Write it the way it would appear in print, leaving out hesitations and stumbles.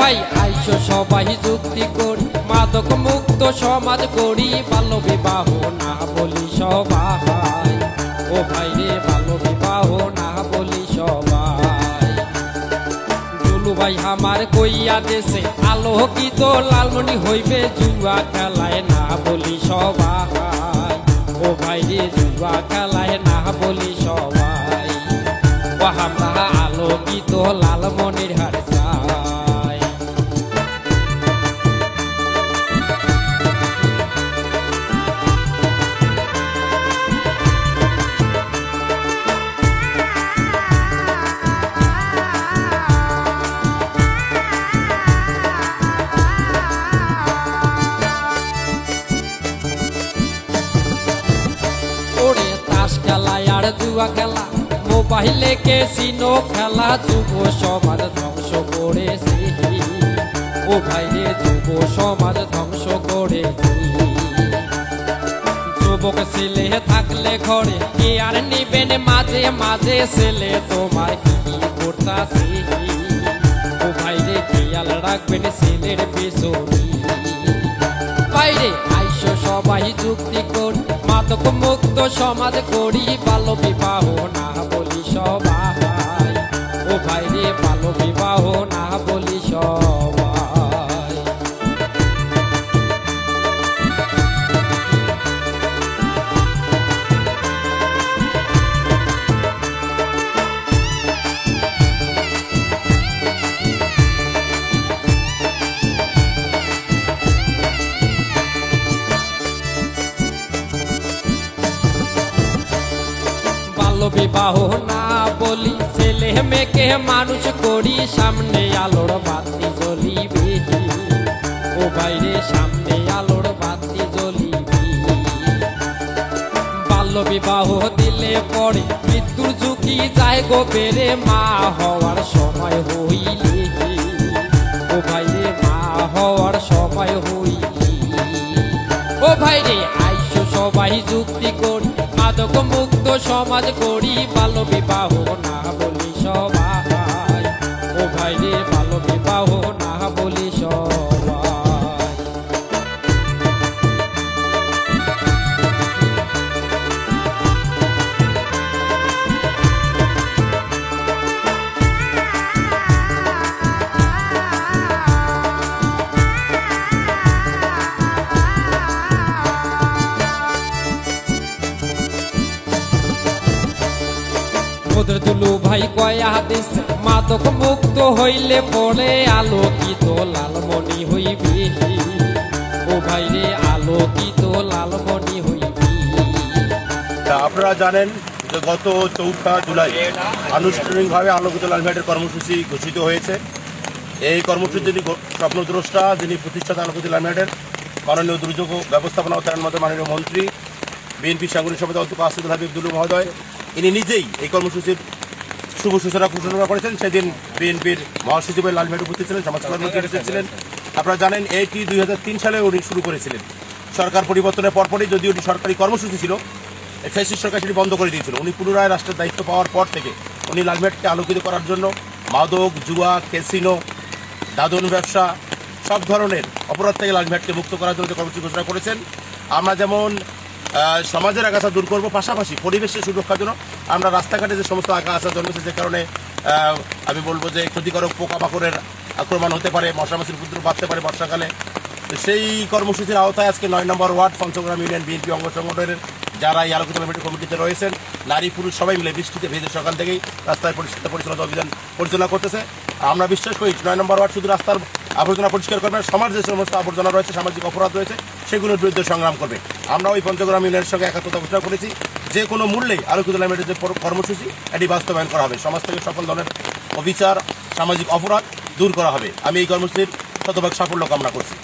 ভাই আইসো সবাই যুক্তি করি, মাদক মুক্ত সমাজ করি, বাল্য বিবাহ না বলি সবাই। ও ভাই রে বাল্য বিবাহ না বলি সবাই। দুলু ভাই আমার কইয়া দেশে আলোকিত লালমণি হইবে জুয়া খেলায় না বলি সবাই। ও ভাই রে জুয়া খেলায় না বলি সবাই। ও আমরা আলোকিত লালমণির হার চাই। ওরে তাস খেলায় আর জুয়া খেলা, মোবাইলে ক্যাসিনো খেলা, যুব সমাজ ধ্বংস করেছি। ও ভাই রে যুব সমাজ ধ্বংস করেছি। যুবক ছেলে থাকলে ঘরে কে আর নিবেন মাঝে মাঝে, ছেলে তোমার কি করতাছি। ও ভাই রে খেয়াল রাখবেন ছেলের পেছনে। বাইরে আইসো সবাই যুক্তি করি, মাদক মুক্ত সমাজ করি, বাল্য বিবাহ না বলি সবাই। ও ভাই রে বাল্য বিবাহ না বলি সবাই। বাল্য বিবাহ না বলি ছেলে মেয়েকে মানুষ করি, সামনে আলোর বাতি জ্বলিবে। ও বাইরে সামনে আলোর বাতি জ্বলিবে। বাল্য বিবাহ দিলে পরে মৃত্যুর ঝুঁকি যায় গো বেড়ে, মা হওয়ার সময় হইলে। ও ভাইরে মা হওয়ার সময় হইলে। ও ভাইরে আইসো সবাই যুক্তি করি, মাদক মুক্ত সমাজ করি, বাল্য বিবাহ না বলি সবাই। ও ভাই রে বাল্য বিবাহ না বলি সবাই। ওদের দুলু ভাই কয়া দিস, মাদক মুক্ত হইলে পরে আলোকিত লালমণি হইবি। ও ভাই রে আলোকিত লালমণি হইবি। আপনারা জানেন যে গত 4 জুলাই আনুষ্ঠানিকভাবে আলোকিত লালমনিরহাটের কর্মসূচি ঘোষিত হয়েছে। এই কর্মসূচির যিনি স্বপ্নদ্রষ্টা, যিনি প্রতিষ্ঠাতা আলোকিত লালমনিরহাটের মাননীয় দুর্যোগ ব্যবস্থাপনা ও ত্রাণ মন্ত্রী মাননীয় মন্ত্রী, বিএনপি সাংগঠনিক সম্পাদক অধ্যক্ষ আসিফুল হাবিব দুলু মহোদয়, ইনি নিজেই এই কর্মসূচির শুভ সূচনা ঘোষণা করেছেন। সেদিন বিএনপির মহাসচিব লালমনিরহাটে উপস্থিত ছিলেন, সমাজকর্মী উপস্থিত ছিলেন। আপনারা জানেন এটি 2003 সালে উনি শুরু করেছিলেন। সরকার পরিবর্তনের পরপরই যদিও এটি সরকারি কর্মসূচি ছিল, ফ্যাসিস্ট সরকার সেটি বন্ধ করে দিয়েছিল। উনি পুনরায় রাষ্ট্রের দায়িত্ব পাওয়ার পর থেকে উনি লালমনিরহাটকে আলোকিত করার জন্য মাদক, জুয়া, ক্যাসিনো, দাদন ব্যবসা সব ধরনের অপরাধ থেকে লালমনিরহাটকে মুক্ত করার জন্য কর্মসূচি ঘোষণা করেছেন। আমরা যেমন সমাজের আগাছা দূর করবো, পাশাপাশি পরিবেশের সুরক্ষার জন্য আমরা রাস্তাঘাটে যে সমস্ত আগাছা জন্মেছে, যে কারণে আমি বলবো যে ক্ষতিকারক পোকামাকড়ের আক্রমণ হতে পারে, মশামাছির উপদ্রব বাড়তে পারে বর্ষাকালে। তো সেই কর্মসূচির আওতায় আজকে 9 নম্বর ওয়ার্ড পঞ্চগ্রাম ইউনিয়ন বিএনপি অঙ্গ সংগঠনের যারা এই আলোকিত লালমনিরহাট কমিটিতে রয়েছেন, নারী পুরুষ সবাই মিলে বৃষ্টিতে ভেজে সকাল থেকেই রাস্তায় পরিষ্কার পরিচ্ছন্নতা অভিযান পরিচালনা করতেছে। আমরা বিশ্বাস করি 9 নম্বর ওয়ার্ড শুধু রাস্তার আবর্জনা পরিষ্কার করবে, সমাজ যে সমস্ত আবর্জনা রয়েছে, সামাজিক অপরাধ রয়েছে, সেগুলোর বিরুদ্ধে সংগ্রাম করবে। আমরা ওই পঞ্চগ্রাম ইউনিয়নের সঙ্গে একাত্মতা ঘোষণা করেছি, যে কোনো মূল্যেই আলোকিত লালমনিরহাটের যে কর্মসূচি এটি বাস্তবায়ন করা হবে। সমাজ থেকে সকল ধরনের অবিচার, সামাজিক অপরাধ দূর করা হবে। আমি এই কর্মসূচির শতভাগ সাফল্য কামনা করছি।